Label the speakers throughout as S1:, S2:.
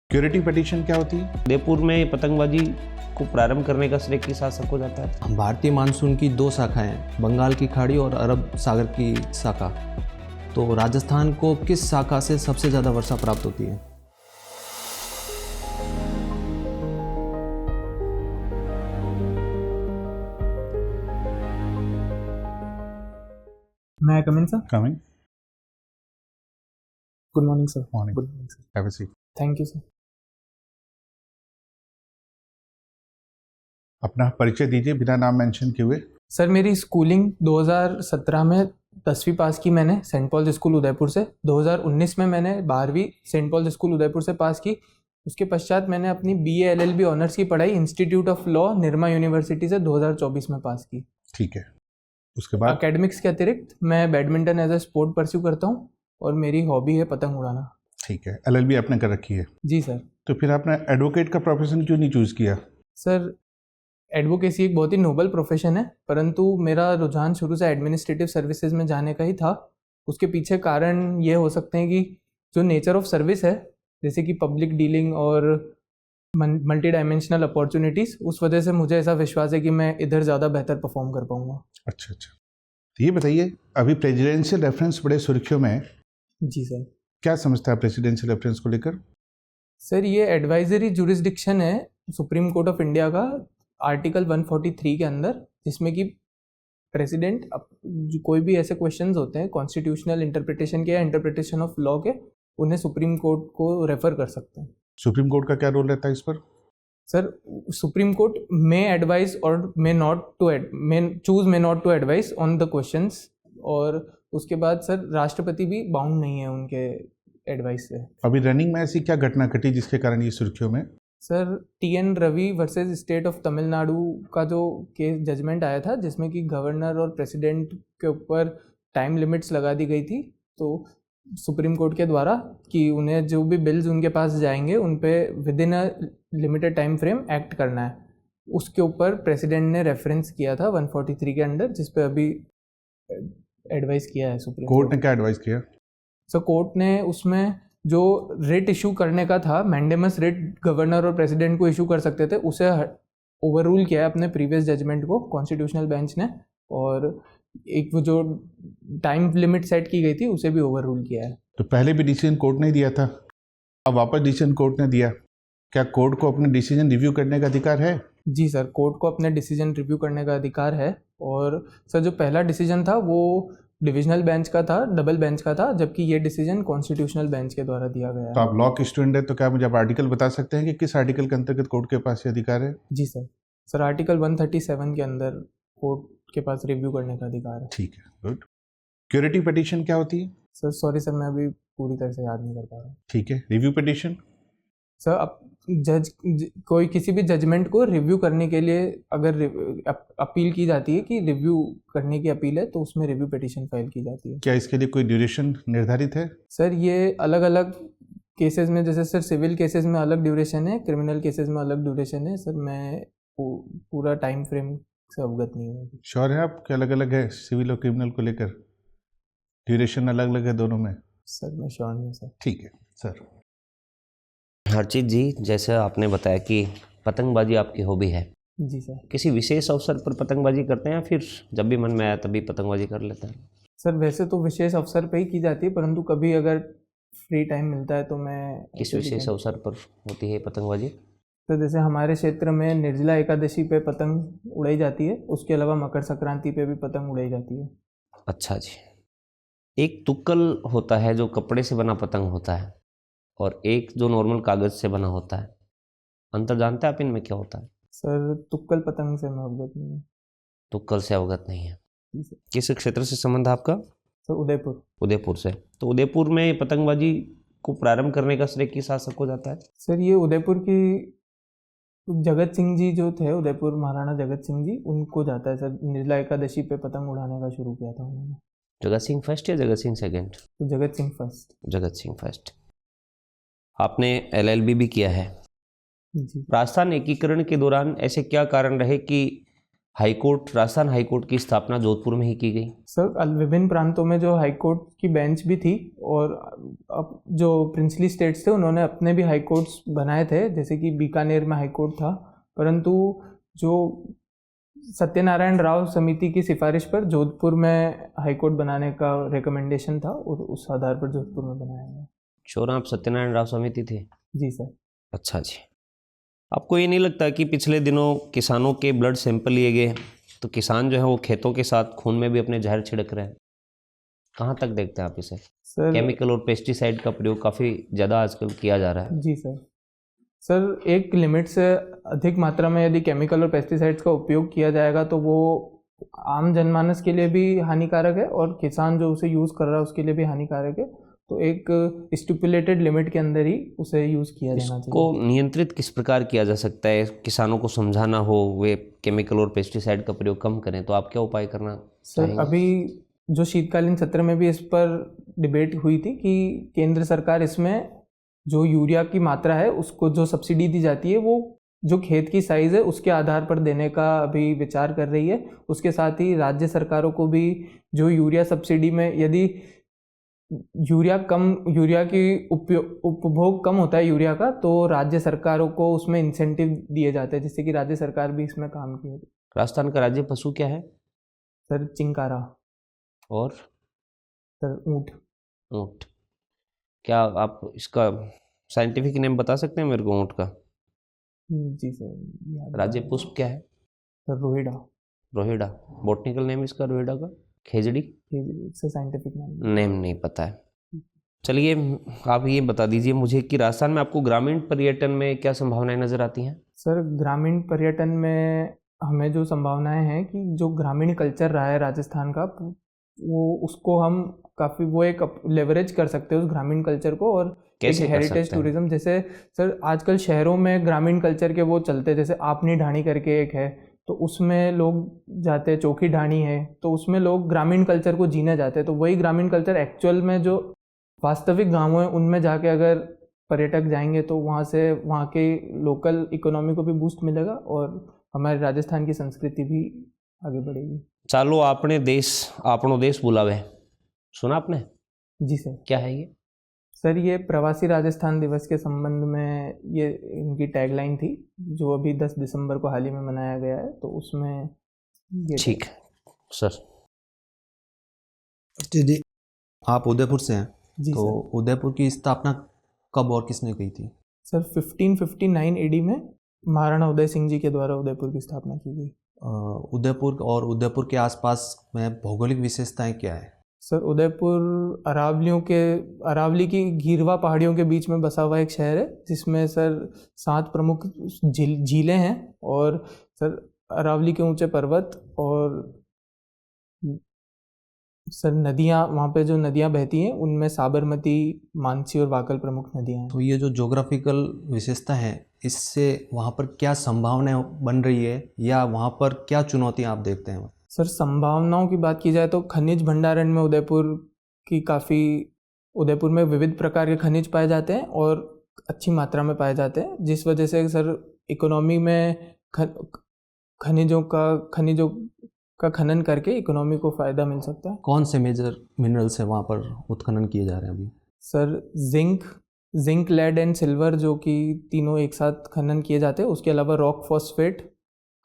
S1: Curative petition क्या होती है?
S2: उदयपुर में पतंगबाजी को प्रारंभ करने का श्रेय किस शासक को जाता है?
S3: भारतीय मानसून की दो शाखाएं हैं, बंगाल की खाड़ी और अरब सागर की शाखा। तो राजस्थान को किस शाखा से सबसे ज़्यादा वर्षा प्राप्त होती है?
S4: May come in sir.
S1: Coming.
S4: Good morning sir.
S1: Morning.
S4: Good morning sir.
S1: Have a seat.
S4: Thank you sir.
S1: अपना परिचय दीजिए बिना नाम मेंशन किए हुए।
S4: सर मेरी स्कूलिंग 2017 में 10वीं पास की मैंने सेंट पॉल्स स्कूल उदयपुर से। 2019 में मैंने 12वीं सेंट पॉल्स स्कूल उदयपुर से पास की। उसके पश्चात मैंने अपनी BA LLB ऑनर्स की पढ़ाई institute of law Nirma university से 2024 में पास की।
S1: ठीक है, उसके बाद
S4: एकेडमिक्स के अतिरिक्त मैं badminton as a sport pursue करता हूँ और मेरी हॉबी है पतंग उड़ाना।
S1: ठीक है, LLB आपने कर रखी है।
S4: जी सर।
S1: तो फिर आपने एडवोकेट का प्रोफेशन क्यों नहीं चूज किया?
S4: सर एडवोकेसी एक बहुत ही नोबल प्रोफेशन है, परंतु मेरा रुझान शुरू से एडमिनिस्ट्रेटिव सर्विसेज में जाने का ही था। उसके पीछे कारण ये हो सकते हैं कि जो नेचर ऑफ सर्विस है, जैसे कि पब्लिक डीलिंग और मल्टी डायमेंशनल अपॉर्चुनिटीज़, उस वजह से मुझे ऐसा विश्वास है कि मैं इधर ज़्यादा बेहतर परफॉर्म कर पाऊँगा।
S1: अच्छा अच्छा, तो ये बताइए, अभी प्रेसिडेंशियल रेफरेंस बड़े सुर्खियों में है।
S4: जी सर।
S1: क्या समझता है प्रेसिडेंशियल रेफरेंस को लेकर?
S4: सर ये एडवाइजरी जुरिस्डिक्शन है सुप्रीम कोर्ट ऑफ इंडिया का आर्टिकल 143 के अंदर, जिसमें कि प्रेसिडेंट कोई भी ऐसे क्वेश्चंस होते हैं कॉन्स्टिट्यूशनल इंटरप्रिटेशन के या इंटरप्रिटेशन ऑफ लॉ के, उन्हें सुप्रीम कोर्ट को रेफर कर सकते हैं। सुप्रीम
S1: कोर्ट का क्या रोल रहता है इस पर?
S4: Sir supreme court may advise और may not to advise on the questions, और उसके बाद सर राष्ट्रपति भी बाउंड नहीं है उनके एडवाइस से।
S1: अभी रनिंग में ऐसी क्या घटना घटी जिसके कारण ये सुर्खियों में?
S4: Sir TN Ravi versus state of Tamil Nadu का जो केस जजमेंट आया था, जिसमें कि गवर्नर और प्रेसिडेंट के ऊपर टाइम लिमिट्स लगा दी गई थी, तो सुप्रीम कोर्ट के द्वारा कि उन्हें जो भी बिल्स उनके पास जाएंगे उन पे with in a limited time frame act करना है। उसके ऊपर प्रेसिडेंट ने रेफरेंस किया था 143 के अंडर, जिस पे अभी एडवाइस किया है सुप्रीम
S1: कोर्ट ने। क्या एडवाइस किया?
S4: सर कोर्ट ने उसमें जो रिट इशू करने का था, मैंडेमस रिट गवर्नर और प्रेसिडेंट को इशू कर सकते थे, उसे ओवररूल किया है अपने प्रीवियस जजमेंट को कॉन्स्टिट्यूशनल बेंच ने, और एक वो जो टाइम लिमिट सेट की गई थी उसे भी ओवररूल किया है।
S1: तो पहले भी डिसीजन कोर्ट ने दिया था, अब वापस डिसीजन कोर्ट ने दिया। क्या कोर्ट को अपने डिसीजन रिव्यू करने का अधिकार है?
S4: जी सर, कोर्ट को अपने डिसीजन रिव्यू करने का अधिकार है। और सर जो पहला डिसीजन था वो डिविजनल बेंच का था, डबल बेंच का था, जबकि ये डिसीजन कॉन्स्टिट्यूशनल बेंच के द्वारा दिया गया है।
S1: तो आप लॉ के स्टूडेंट हैं, तो क्या मुझे आप आर्टिकल बता सकते हैं कि किस आर्टिकल के अंतर्गत कोर्ट के पास ये अधिकार है?
S4: जी सर। सर आर्टिकल 137 के अंदर कोर्ट के पास रिव्यू करने का अधिकार है।
S1: ठीक है, गुड। क्यूरेटिव पिटीशन क्या होती है?
S4: सर सॉरी सर, मैं अभी पूरी तरह से याद नहीं कर पा रहा।
S1: ठीक है, रिव्यू पिटीशन?
S4: सर अब कोई किसी भी जजमेंट को रिव्यू करने के लिए अगर अपील की जाती है कि रिव्यू करने की अपील है, तो उसमें रिव्यू पिटीशन फाइल की जाती है।
S1: क्या इसके लिए कोई ड्यूरेशन निर्धारित है?
S4: सर ये अलग अलग केसेस में, जैसे सर सिविल केसेस में अलग ड्यूरेशन है, क्रिमिनल केसेस में अलग ड्यूरेशन है। सर मैं पूरा टाइम फ्रेम से अवगत नहीं हूँ।
S1: श्योर है आप कि अलग अलग है सिविल और क्रिमिनल को लेकर? ड्यूरेशन अलग अलग है दोनों में?
S4: सर मैं श्योर नहीं हूँ सर।
S1: ठीक है सर।
S2: हर्षित जी, जैसे आपने बताया कि पतंगबाजी आपकी हॉबी है,
S4: जी सर।
S2: किसी विशेष अवसर पर पतंगबाजी करते हैं या फिर जब भी मन में आया तभी पतंगबाजी कर लेते हैं?
S4: सर वैसे तो विशेष अवसर पे ही की जाती है, परंतु कभी अगर फ्री टाइम मिलता है तो मैं।
S2: किस विशेष अवसर पर होती है पतंगबाजी?
S4: तो जैसे हमारे क्षेत्र में निर्जला एकादशी पे पतंग उड़ाई जाती है, उसके अलावा मकर संक्रांति पे भी पतंग उड़ाई जाती है।
S2: अच्छा जी। एक तुक्कल होता है जो कपड़े से बना पतंग होता है, और एक जो नॉर्मल कागज़ से बना होता है, अंतर जानते हैं आप इनमें क्या होता है?
S4: सर तुक्कल पतंग से मैं अवगत नहीं हूँ।
S2: तुक्कल से अवगत नहीं है?
S4: जी सर।
S2: किस क्षेत्र से संबंध है आपका?
S4: सर उदयपुर।
S2: उदयपुर से। तो उदयपुर में पतंगबाजी को प्रारंभ करने का श्रेय किस शासक को जाता है?
S4: सर ये उदयपुर की जगत सिंह जी जो थे, उदयपुर महाराणा जगत सिंह जी, उनको जाता है सर। निर्जला एकादशी पे पतंग उड़ाने का शुरू किया था उन्होंने।
S2: जगत सिंह फर्स्ट या जगत सिंह सेकंड?
S4: तो जगत सिंह फर्स्ट।
S2: जगत सिंह फर्स्ट। आपने LLB भी किया है।
S4: जी।
S2: राजस्थान एकीकरण के दौरान ऐसे क्या कारण रहे कि हाईकोर्ट, राजस्थान हाईकोर्ट की स्थापना जोधपुर में ही की गई।
S4: सर विभिन्न प्रांतों में जो हाईकोर्ट की बेंच भी थी और अब जो प्रिंसली स्टेट्स थे उन्होंने अपने भी हाईकोर्ट्स बनाए थे, जैसे कि बीकानेर में हाईकोर्ट था, परंतु जो सत्यनारायण राव समिति की सिफारिश पर जोधपुर में हाईकोर्ट बनाने का रिकमेंडेशन था और उस आधार पर जोधपुर में बनाया गया।
S2: शोर आप सत्यनारायण राव समिति थे?
S4: जी सर।
S2: अच्छा जी। आपको ये नहीं लगता कि पिछले दिनों किसानों के ब्लड सैंपल लिए गए तो किसान जो है वो खेतों के साथ खून में भी अपने जहर छिड़क रहे हैं? कहाँ तक देखते हैं आप इसे?
S4: सर
S2: केमिकल और पेस्टिसाइड का प्रयोग काफ़ी ज़्यादा आजकल किया जा रहा है।
S4: जी सर एक लिमिट से अधिक मात्रा में यदि केमिकल और पेस्टिसाइड्स का उपयोग किया जाएगा तो वो आम जनमानस के लिए भी हानिकारक है और किसान जो उसे यूज़ कर रहा है उसके लिए भी हानिकारक है। तो एक स्टिपुलेटेड लिमिट के अंदर ही उसे यूज़ किया जाना चाहिए।
S2: इसको नियंत्रित किस प्रकार किया जा सकता है? किसानों को समझाना हो वे केमिकल और पेस्टिसाइड का प्रयोग कम करें, तो आप क्या उपाय करना
S4: सर अभी जो शीतकालीन सत्र में भी इस पर डिबेट हुई थी कि केंद्र सरकार इसमें जो यूरिया की मात्रा है उसको जो सब्सिडी दी जाती है वो जो खेत की साइज़ है उसके आधार पर देने का अभी विचार कर रही है। उसके साथ ही राज्य सरकारों को भी जो यूरिया सब्सिडी में यदि यूरिया की उपभोग कम होता है यूरिया का, तो राज्य सरकारों को उसमें इंसेंटिव दिए जाते हैं, जिससे कि राज्य सरकार भी इसमें काम की।
S2: राजस्थान का राज्य पशु क्या है?
S4: सर चिंकारा।
S2: और
S4: सर ऊँट।
S2: ऊँट। क्या आप इसका साइंटिफिक नेम बता सकते हैं मेरे को ऊँट का?
S4: जी सर।
S2: राज्य पुष्प क्या है?
S4: Sir Rohira.
S2: Rohira. Botanical name इसका रोहिड़ा का? खेजड़ी?
S4: इसका साइंटिफिक
S2: नेम नहीं पता है। चलिए आप ये बता दीजिए मुझे कि राजस्थान में आपको ग्रामीण पर्यटन में क्या संभावनाएं नज़र आती हैं? सर
S4: ग्रामीण पर्यटन में हमें जो संभावनाएं हैं कि जो ग्रामीण कल्चर रहा है राजस्थान का वो उसको हम काफ़ी वो एक लेवरेज कर सकते हैं उस ग्रामीण कल्चर को और
S2: कैसे
S4: एक हेरिटेज टूरिज्म। जैसे सर आजकल शहरों में ग्रामीण कल्चर के वो चलते, जैसे आपनी ढाणी करके एक है तो उसमें लोग जाते हैं, चौकी ढाणी है तो उसमें लोग ग्रामीण कल्चर को जीने जाते हैं। तो वही ग्रामीण कल्चर एक्चुअल में जो वास्तविक गाँव हैं उनमें जाके अगर पर्यटक जाएंगे तो वहाँ से वहाँ के लोकल इकोनॉमी को भी बूस्ट मिलेगा और हमारे राजस्थान की संस्कृति भी आगे बढ़ेगी।
S2: चालो आपने देश आपनो देश बुलावे, सुना आपने?
S4: जी सर।
S2: क्या है ये?
S4: सर ये प्रवासी राजस्थान दिवस के संबंध में ये इनकी टैगलाइन थी जो अभी 10 दिसंबर को हाल ही में मनाया गया है, तो उसमें
S2: ठीक है सर।
S3: जी आप उदयपुर से हैं?
S4: जी
S3: तो
S4: सर।
S3: उदयपुर की स्थापना कब और किसने की थी?
S4: सर 1559 एडी में महाराणा उदय सिंह जी के द्वारा उदयपुर की स्थापना की गई।
S3: उदयपुर और उदयपुर के आसपास में भौगोलिक विशेषताएं क्या है?
S4: सर उदयपुर अरावली की घिरवा पहाड़ियों के बीच में बसा हुआ एक शहर है जिसमें सर 7 प्रमुख झीलें हैं और सर अरावली के ऊंचे पर्वत और सर नदियाँ, वहाँ पे जो नदियाँ बहती हैं उनमें साबरमती, मानसी और वाकल प्रमुख नदियाँ हैं।
S3: तो ये जो ज्योग्राफिकल विशेषता है इससे वहाँ पर क्या संभावनाएं बन रही है या वहाँ पर क्या चुनौतियाँ आप देखते हैं?
S4: सर संभावनाओं की बात की जाए तो खनिज भंडारण में उदयपुर में विविध प्रकार के खनिज पाए जाते हैं और अच्छी मात्रा में पाए जाते हैं, जिस वजह से सर इकोनॉमी में खनिजों का खनन करके इकोनॉमी को फ़ायदा मिल सकता है।
S3: कौन से मेजर मिनरल्स है वहाँ पर उत्खनन किए जा रहे हैं अभी?
S4: Sir zinc, lead and silver जो कि तीनों एक साथ खनन किए जाते हैं। उसके अलावा रॉक फॉस्फेट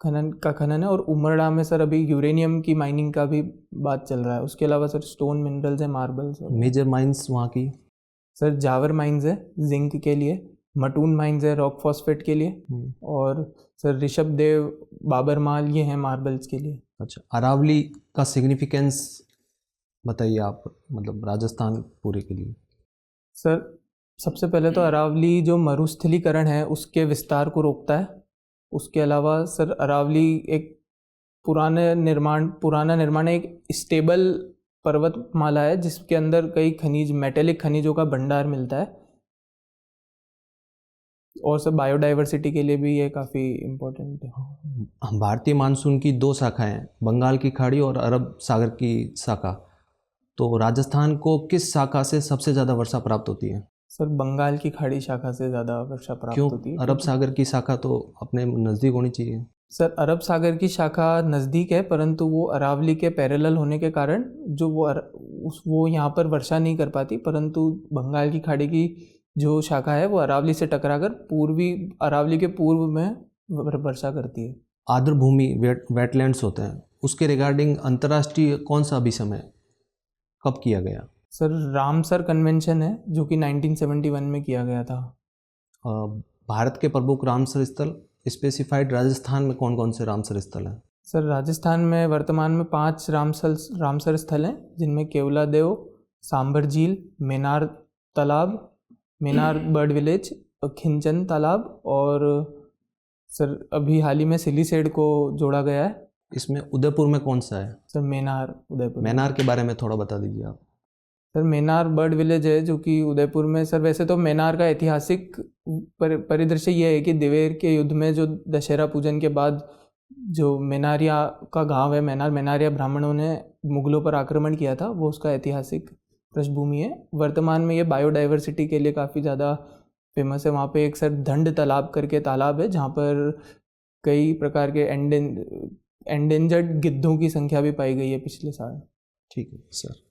S4: खनन है और उमरड़ा में सर अभी यूरेनियम की माइनिंग का भी बात चल रहा है। उसके अलावा सर स्टोन मिनरल्स है, मार्बल्स।
S3: मेजर माइंस वहाँ की?
S4: सर जावर माइंस है जिंक के लिए, मटून माइंस है रॉक फॉस्फेट के लिए और सर ऋषभ देव, बाबरमाल ये हैं मार्बल्स के लिए।
S3: अच्छा, अरावली का सिग्निफिकेंस बताइए आप, मतलब राजस्थान पूरे के लिए।
S4: सर सबसे पहले तो अरावली जो मरुस्थलीकरण है उसके विस्तार को रोकता है। उसके अलावा सर अरावली एक पुराना निर्माण एक स्टेबल पर्वतमाला है जिसके अंदर कई मेटेलिक खनिजों का भंडार मिलता है और सब बायोडाइवर्सिटी के लिए भी ये काफ़ी इम्पोर्टेंट है।
S3: भारतीय मानसून की 2 शाखाएं, बंगाल की खाड़ी और अरब सागर की शाखा, तो राजस्थान को किस शाखा से सबसे ज़्यादा वर्षा प्राप्त होती है?
S4: सर बंगाल की खाड़ी शाखा से ज़्यादा वर्षा प्राप्त
S3: क्यों?
S4: होती है।
S3: अरब सागर की शाखा तो अपने नज़दीक होनी चाहिए।
S4: सर अरब सागर की शाखा नज़दीक है, परंतु वो अरावली के पैरेलल होने के कारण जो वो यहाँ पर वर्षा नहीं कर पाती, परंतु बंगाल की खाड़ी की जो शाखा है वो अरावली से टकराकर पूर्वी अरावली के पूर्व में वर्षा करती है।
S3: आर्द्रभूमि वेटलैंड्स होते हैं, उसके रिगार्डिंग अंतर्राष्ट्रीय कौन सा अभिसमय कब किया गया?
S4: सर रामसर कन्वेंशन है जो कि 1971 में किया गया था।
S3: भारत के प्रमुख रामसर स्थल स्पेसिफाइड राजस्थान में कौन कौन से रामसर स्थल हैं?
S4: सर राजस्थान में वर्तमान में 5 रामसर स्थल हैं, जिनमें केवला देव, सांबर झील, मेनार तालाब, मेनार बर्ड विलेज, खिंचन तालाब और सर अभी हाल ही में सिलीसेड को जोड़ा गया है।
S3: इसमें उदयपुर में कौन सा है?
S4: Sir Maynard, Udaipur.
S3: मेनार के बारे में थोड़ा बता दीजिए आप।
S4: सर मेनार बर्ड विलेज है जो कि उदयपुर में। सर वैसे तो मेनार का ऐतिहासिक परिदृश्य ये है कि दिवेर के युद्ध में जो दशहरा पूजन के बाद जो मेनारिया का गांव है मेनारिया ब्राह्मणों ने मुगलों पर आक्रमण किया था, वो उसका ऐतिहासिक पृष्ठभूमि है। वर्तमान में ये बायोडाइवर्सिटी के लिए काफ़ी ज़्यादा फेमस है। वहाँ पे एक सर दंड तालाब करके तालाब है जहाँ पर कई प्रकार के एंडेंजर्ड गिद्धों की संख्या भी पाई गई है पिछले साल।
S3: ठीक है सर।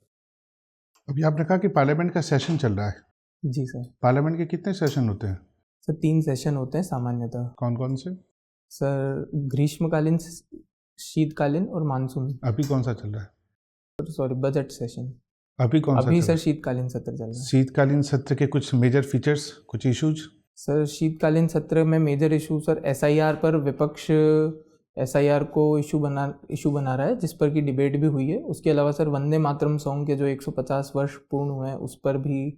S1: अभी आपने कहा कि पार्लियामेंट का सेशन चल रहा है।
S4: जी सर।
S1: पार्लियामेंट के कितने सेशन होते हैं?
S4: सर 3 सेशन होते हैं सामान्यतः।
S1: कौन कौन से?
S4: सर ग्रीष्मकालीन, शीतकालीन और मानसून।
S1: अभी कौन सा चल रहा है?
S4: Sorry, budget session.
S1: अभी कौन सा
S4: अभी
S1: चल
S4: सर
S1: रहा है?
S4: शीतकालीन सत्र चल रहा है।
S1: शीतकालीन सत्र के कुछ मेजर फीचर्स, कुछ इश्यूज?
S4: सर शीतकालीन सत्र में मेजर इशू सर एसआईआर पर विपक्ष एसआईआर को इशू बना रहा है, जिस पर की डिबेट भी हुई है। उसके अलावा सर वंदे मातरम सॉन्ग के जो 150 वर्ष पूर्ण हुए हैं उस पर भी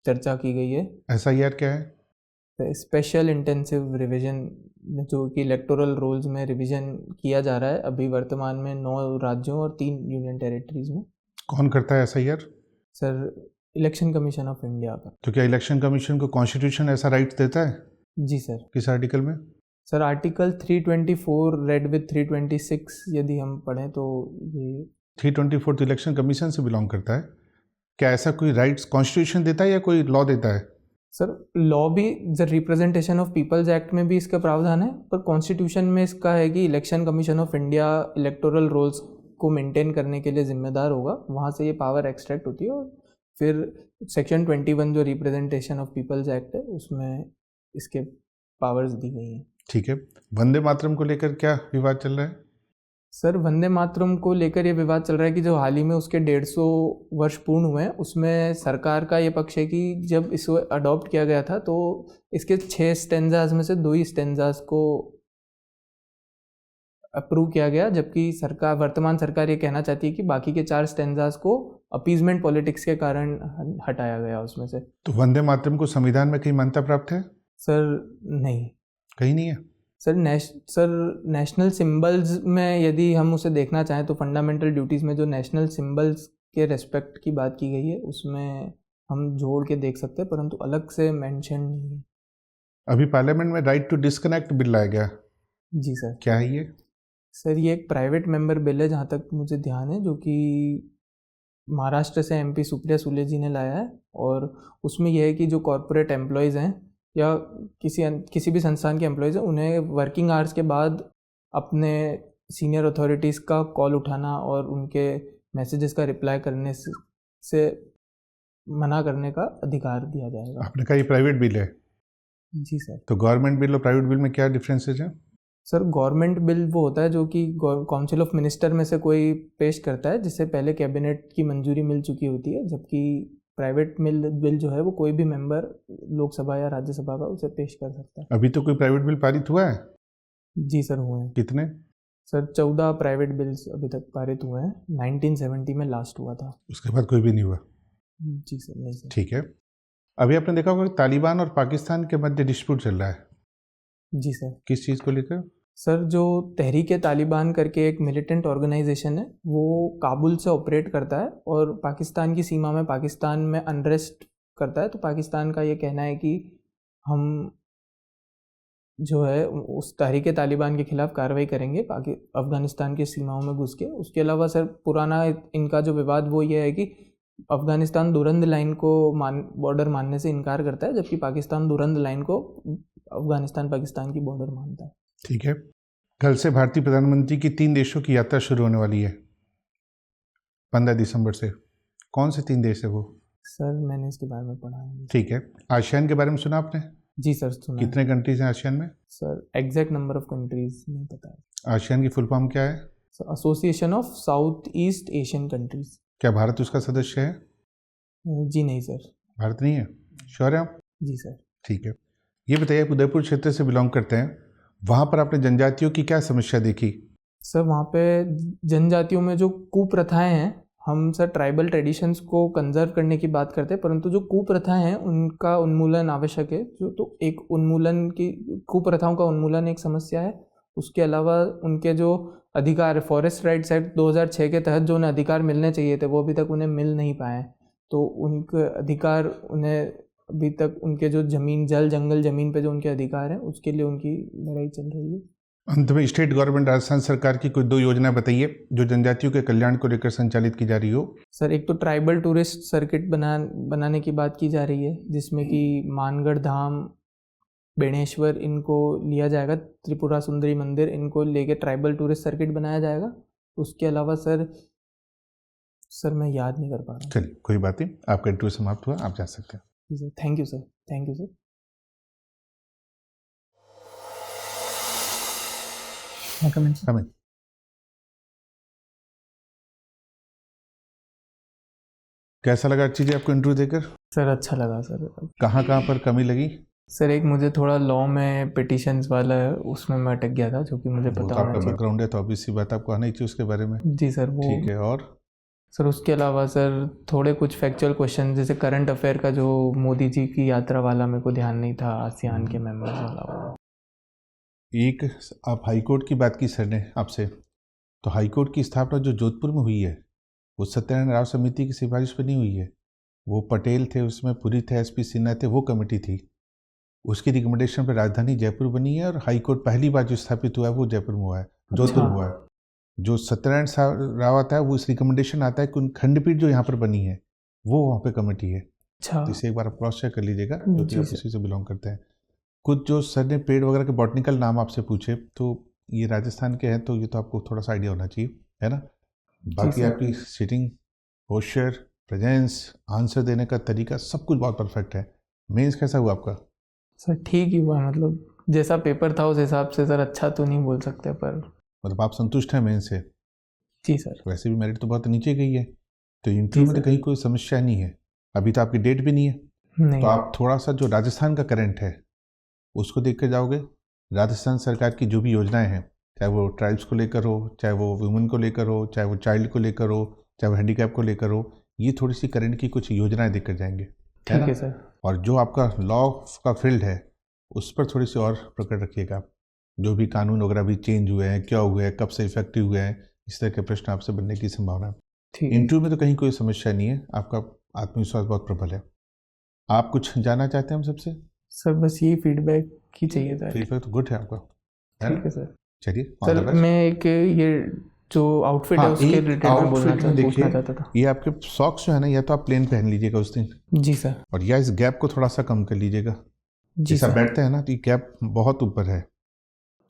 S4: चर्चा की गई है।
S1: एसआईआर क्या है?
S4: स्पेशल इंटेंसिव रिवीजन, जो कि इलेक्टोरल रोल्स में रिवीजन किया जा रहा है अभी वर्तमान में 9 राज्यों और 3 यूनियन टेरिटरीज में।
S1: कौन करता है SIR?
S4: Sir election commission of India का।
S1: तो क्या इलेक्शन कमीशन को कॉन्स्टिट्यूशन ऐसा राइट देता है?
S4: जी सर।
S1: किस आर्टिकल में?
S4: सर आर्टिकल 324 रेड विथ 326 यदि हम पढ़ें तो ये
S1: 324 तो इलेक्शन कमीशन से बिलोंग करता है। क्या ऐसा कोई राइट्स कॉन्स्टिट्यूशन देता है या कोई लॉ देता है?
S4: सर लॉ भी the representation of people's act में भी इसका प्रावधान है, पर कॉन्स्टिट्यूशन में इसका है कि election commission of India electoral rolls को मेंटेन करने के लिए जिम्मेदार होगा। वहाँ से ये पावर एक्सट्रैक्ट होती है और फिर सेक्शन 21 जो रिप्रेजेंटेशन ऑफ पीपल्स एक्ट है उसमें इसके पावर्स दी गई हैं।
S1: ठीक है। वंदे मातरम को लेकर क्या विवाद चल रहा है?
S4: सर वंदे मातरम को लेकर ये विवाद चल रहा है कि जो हाल ही में उसके 150 वर्ष पूर्ण हुए हैं उसमें सरकार का ये पक्ष है कि जब इसको अडॉप्ट किया गया था तो इसके 6 स्टेंजाज में से 2 ही स्टेंजाज को अप्रूव किया गया, जबकि वर्तमान सरकार ये कहना चाहती है कि बाकी के 4 स्टेंजाज को अपीजमेंट पॉलिटिक्स के कारण हटाया गया उसमें से।
S1: तो वंदे मातरम को संविधान में कहीं मान्यता प्राप्त है?
S4: सर नहीं,
S1: कहीं नहीं है।
S4: सर नेशनल सिंबल्स में यदि हम उसे देखना चाहें तो फंडामेंटल ड्यूटीज़ में जो नेशनल सिंबल्स के रेस्पेक्ट की बात की गई है उसमें हम जोड़ के देख सकते हैं, परंतु अलग से मेंशन नहीं है।
S1: अभी पार्लियामेंट में राइट टू डिस्कनेक्ट बिल लाया गया।
S4: जी सर।
S1: क्या है ये?
S4: सर ये एक प्राइवेट मेंबर बिल है जहाँ तक मुझे ध्यान है, जो कि महाराष्ट्र से एमपी सुप्रिया सुले जी ने लाया है। और उसमें यह है कि जो कॉरपोरेट एम्प्लॉयज़ हैं या किसी भी संस्थान के एम्प्लॉयज़ हैं उन्हें वर्किंग आवर्स के बाद अपने सीनियर अथॉरिटीज़ का कॉल उठाना और उनके मैसेजेस का रिप्लाई करने से मना करने का अधिकार दिया जाएगा।
S1: आपने कहा ये प्राइवेट बिल है।
S4: जी सर।
S1: तो गवर्नमेंट बिल और प्राइवेट बिल में क्या डिफरेंसेज हैं?
S4: सर गवर्नमेंट बिल वो होता है जो कि काउंसिल ऑफ मिनिस्टर में से कोई पेश करता है जिससे पहले कैबिनेट की मंजूरी मिल चुकी होती है, जबकि प्राइवेट बिल जो है वो कोई भी मेंबर लोकसभा या राज्यसभा का उसे पेश कर सकता है।
S1: अभी तो कोई प्राइवेट बिल पारित हुआ है?
S4: जी सर हुए हैं।
S1: कितने?
S4: सर 14 प्राइवेट बिल्स अभी तक पारित हुए हैं। 1970 में लास्ट हुआ था।
S1: उसके बाद कोई भी नहीं हुआ?
S4: जी सर। नहीं सर।
S1: ठीक है। अभी आपने देखा होगा कि तालिबान और पाकिस्तान के मध्य डिस्प्यूट चल रहा है।
S4: जी सर।
S1: किस चीज़ को लेकर?
S4: सर जो तहरीक तालिबान करके एक मिलिटेंट ऑर्गेनाइजेशन है वो काबुल से ऑपरेट करता है और पाकिस्तान की सीमा में पाकिस्तान में अनरेस्ट करता है। तो पाकिस्तान का ये कहना है कि हम जो है उस तहरीक तालिबान के खिलाफ कार्रवाई करेंगे अफ़गानिस्तान की सीमाओं में घुस के। उसके अलावा सर पुराना इनका जो विवाद वो ये है कि अफ़गानिस्तान दुरंद लाइन को बॉर्डर मानने से इनकार करता है, जबकि पाकिस्तान दुरंद लाइन को अफ़गानिस्तान पाकिस्तान की बॉर्डर मानता है।
S1: ठीक है। कल से भारतीय प्रधानमंत्री की 3 देशों की यात्रा शुरू होने वाली है 15 दिसंबर से। कौन से 3 देश है वो?
S4: सर मैंने इसके बारे में पढ़ा है।
S1: ठीक है। आसियान के बारे में सुना आपने?
S4: जी सर सुना है।
S1: कितने कंट्रीज हैं आसियान में?
S4: Sir exact number of countries नहीं पता है।
S1: आसियान की फुल फॉर्म क्या है?
S4: Association of south east Asian countries.
S1: क्या भारत उसका सदस्य है?
S4: जी नहीं सर।
S1: भारत नहीं है? श्योर है आप?
S4: जी सर।
S1: ठीक है। ये बताइए, आप उदयपुर क्षेत्र से बिलोंग करते हैं, वहाँ पर आपने जनजातियों की क्या समस्या देखी?
S4: सर वहाँ पे जनजातियों में जो कुप्रथाएं हैं, हम सर ट्राइबल ट्रेडिशंस को कंजर्व करने की बात करते हैं, परंतु जो कुप्रथाएं हैं उनका उन्मूलन आवश्यक है। जो तो एक उन्मूलन की कुप्रथाओं का उन्मूलन एक समस्या है। उसके अलावा उनके जो अधिकार, फॉरेस्ट राइट्स एक्ट 2006 के तहत जो उन्हें अधिकार मिलने चाहिए थे वो अभी तक उन्हें मिल नहीं पाए। तो उनके अधिकार, उन्हें अभी तक उनके जो ज़मीन, जल जंगल ज़मीन पे जो उनके अधिकार हैं उसके लिए उनकी लड़ाई चल रही है।
S1: अंत में स्टेट गवर्नमेंट, राजस्थान सरकार की कोई 2 योजना बताइए जो जनजातियों के कल्याण को लेकर संचालित की जा रही हो।
S4: सर एक तो ट्राइबल टूरिस्ट सर्किट बनाने की बात की जा रही है, जिसमें कि मानगढ़ धाम, बेणेश्वर इनको लिया जाएगा, त्रिपुरा सुंदरी मंदिर इनको लेके ट्राइबल टूरिस्ट सर्किट बनाया जाएगा। उसके अलावा सर मैं याद नहीं कर पा रहा हूँ।
S1: चलिए कोई बात नहीं, आपका इंटरव्यू समाप्त हुआ, आप जा सकते हैं।
S4: जी sir, thank you sir, thank you sir.
S1: Comment. कैसा लगा चीज़ें आपको इंटरव्यू देकर?
S4: सर अच्छा लगा सर।
S1: कहाँ कहाँ पर कमी लगी?
S4: सर एक मुझे थोड़ा लॉ में पिटिशंस वाला है, उसमें मैं अटक गया था, जो कि मुझे
S1: वो
S4: पता
S1: तो
S4: होना
S1: आपका
S4: चाहिए।
S1: बैकग्राउंड है तो ऑब्वियस सी बात आपको आना ही चाहिए उसके बारे में।
S4: जी सर वो
S1: ठीक है। और
S4: सर उसके अलावा सर थोड़े कुछ फैक्चुअल क्वेश्चन, जैसे करंट अफेयर का जो मोदी जी की यात्रा वाला मेरे को ध्यान नहीं था, आसियान के मेंबर्स वाला वो।
S1: एक, आप हाईकोर्ट की बात की सर ने आपसे, तो हाईकोर्ट की स्थापना जो जोधपुर में हुई है वो सत्यनारायण राव समिति की सिफारिश पर नहीं हुई है। वो पटेल थे, उसमें पुरी थे, SP सिन्हा थे, वो कमेटी थी। उसकी रिकमेंडेशन पर राजधानी जयपुर बनी है और हाईकोर्ट पहली बार जो स्थापित हुआ है वो जयपुर में हुआ है, जोधपुर में हुआ है। जो सत्यनारायण राव आता है वो इस रिकमेंडेशन आता है कि उन खंडपीठ जो यहाँ पर बनी है वो वहाँ पे कमेटी है।
S4: अच्छा
S1: तो इसे एक बार आप क्रॉस चेक कर लीजिएगा, क्योंकि
S4: जी
S1: आप
S4: सर।
S1: उसी से बिलोंग करते हैं। कुछ जो सर ने पेड़ वगैरह के बॉटनिकल नाम आपसे पूछे, तो ये राजस्थान के हैं, तो ये तो आपको थोड़ा सा आइडिया होना चाहिए, है ना। बाकी
S4: सर।
S1: आपकी सिटिंग पोस्चर, प्रेजेंस, आंसर देने का तरीका सब कुछ बहुत परफेक्ट है। मेंस कैसा हुआ आपका?
S4: सर ठीक ही हुआ, मतलब जैसा पेपर था उस हिसाब से सर, अच्छा तो नहीं बोल सकते पर।
S1: मतलब आप संतुष्ट हैं मेंस से?
S4: जी सर।
S1: वैसे भी मेरिट तो बहुत नीचे गई है, तो इंटरव्यू में तो
S4: सर।
S1: कहीं कोई समस्या नहीं है। अभी तो आपकी डेट भी नहीं है,
S4: नहीं
S1: तो आप थोड़ा सा जो राजस्थान का करंट है उसको देख कर जाओगे। राजस्थान सरकार की जो भी योजनाएं हैं, चाहे वो ट्राइब्स को लेकर हो, चाहे वो वुमेन को लेकर हो, चाहे वो चाइल्ड को लेकर हो, चाहे वो हैंडीकैप को लेकर हो, ये थोड़ी सी करंट की कुछ योजनाएं देख कर जाएंगे,
S4: ठीक
S1: ना?
S4: है सर।
S1: और जो आपका लॉ का फील्ड है उस पर थोड़ी सी और पकड़ रखिएगा आप। जो भी कानून वगैरह भी चेंज हुए हैं, क्या हुए हैं, कब से इफेक्टिव हुए हैं, इस तरह के प्रश्न आपसे बनने की संभावना है।
S4: ठीक है
S1: इंटरव्यू में तो कहीं कोई समस्या नहीं है, आपका आत्मविश्वास बहुत प्रबल है। आप कुछ जानना चाहते हैं हम सबसे?
S4: सर, बस ये फीडबैक ही चाहिए था।
S1: फीडबैक तो गुड है आपका, है
S4: ठीक
S1: ना?
S4: है सर।
S1: चलिए, all the
S4: सर
S1: best।
S4: मैं एक ये जो आउटफिट है
S1: हाँ,
S4: उसके
S1: एक
S4: रिलेटेड में
S1: आउटफिट में
S4: पूछना चाहता
S1: देखिए,
S4: था।
S1: ये आपके सॉक्स जो है ना, या तो आप प्लेन पहन लीजिएगा उस दिन,
S4: जी सर।
S1: और या इस गैप को थोड़ा सा कम कर लीजिएगा।
S4: जी
S1: जैसा
S4: सर।
S1: बैठते हैं ना, तो ये गैप बहुत ऊपर है।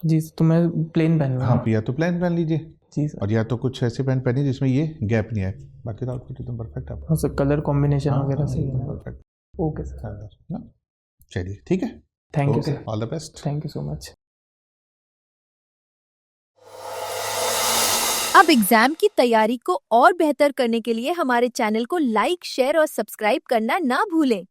S4: जी सर, तो मैं प्लेन पहन लूँगा।
S1: हाँ, या तो प्लेन पहन लीजिए,
S4: जी सर।
S1: और या तो कुछ ऐसे पैंट पहनिए जिसमें ये गैप नहीं आए। बाकी तो आउटफिट एकदम परफेक्ट आपका।
S4: हाँ सर, कलर कॉम्बिनेशन वगैरह सही है ना?
S1: परफेक्ट।
S4: ओके सर,
S1: चलिए ठीक है,
S4: thank you
S1: okay,
S4: sir,
S1: all the best.
S4: Thank you so much.
S5: अब एग्जाम की तैयारी को और बेहतर करने के लिए हमारे चैनल को लाइक, शेयर और सब्सक्राइब करना ना भूलें।